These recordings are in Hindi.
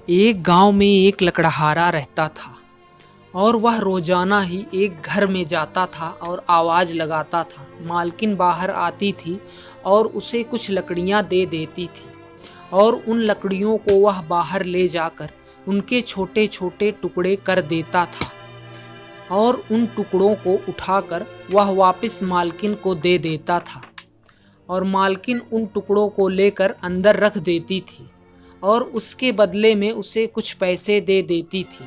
एक गांव में एक लकड़हारा रहता था और वह रोजाना ही एक घर में जाता था और आवाज़ लगाता था। मालकिन बाहर आती थी और उसे कुछ लकड़ियां दे देती थी और उन लकड़ियों को वह बाहर ले जाकर उनके छोटे छोटे टुकड़े कर देता था और उन टुकड़ों को उठाकर वह वापस मालकिन को दे देता था और मालकिन उन टुकड़ों को लेकर अंदर रख देती थी और उसके बदले में उसे कुछ पैसे दे देती थी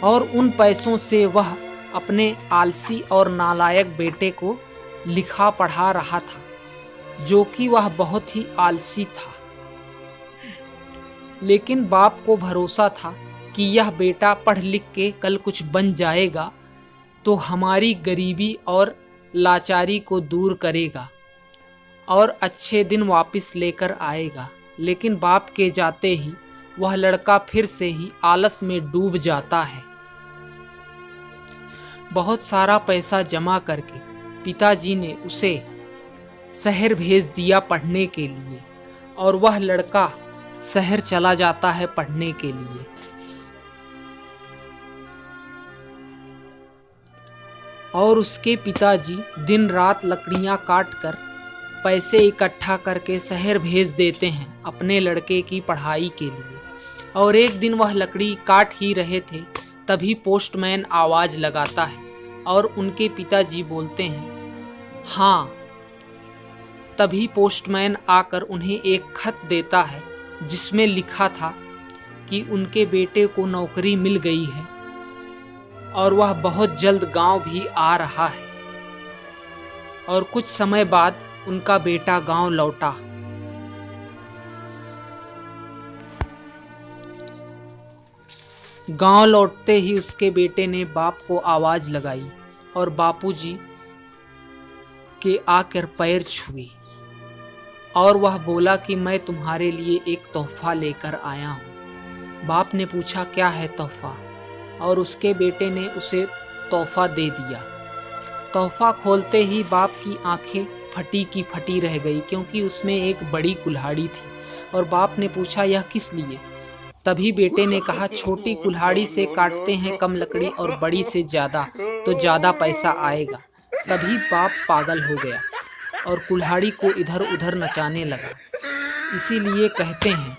और उन पैसों से वह अपने आलसी और नालायक बेटे को लिखा पढ़ा रहा था, जो कि वह बहुत ही आलसी था। लेकिन बाप को भरोसा था कि यह बेटा पढ़ लिख के कल कुछ बन जाएगा तो हमारी गरीबी और लाचारी को दूर करेगा और अच्छे दिन वापस लेकर आएगा। लेकिन बाप के जाते ही वह लड़का फिर से ही आलस में डूब जाता है। बहुत सारा पैसा जमा करके पिताजी ने उसे शहर भेज दिया पढ़ने के लिए और वह लड़का शहर चला जाता है पढ़ने के लिए। और उसके पिताजी दिन रात लकड़ियां काट कर पैसे इकट्ठा करके शहर भेज देते हैं अपने लड़के की पढ़ाई के लिए। और एक दिन वह लकड़ी काट ही रहे थे तभी पोस्टमैन आवाज़ लगाता है और उनके पिताजी बोलते हैं हाँ। तभी पोस्टमैन आकर उन्हें एक खत देता है जिसमें लिखा था कि उनके बेटे को नौकरी मिल गई है और वह बहुत जल्द गांव भी आ रहा है। और कुछ समय बाद उनका बेटा गांव लौटा। गांव लौटते ही उसके बेटे ने बाप को आवाज़ लगाई और बापूजी के आकर पैर छुए और वह बोला कि मैं तुम्हारे लिए एक तोहफा लेकर आया हूँ। बाप ने पूछा क्या है तोहफा, और उसके बेटे ने उसे तोहफा दे दिया। तोहफा खोलते ही बाप की आंखें फटी की फटी रह गई क्योंकि उसमें एक बड़ी कुल्हाड़ी थी। और बाप ने पूछा यह किस लिए? तभी बेटे ने कहा छोटी कुल्हाड़ी से काटते हैं कम लकड़ी और बड़ी से ज़्यादा तो ज़्यादा पैसा आएगा। तभी बाप पागल हो गया और कुल्हाड़ी को इधर उधर नचाने लगा। इसीलिए कहते हैं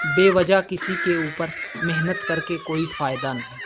बेवजह किसी के ऊपर मेहनत करके कोई फ़ायदा नहीं।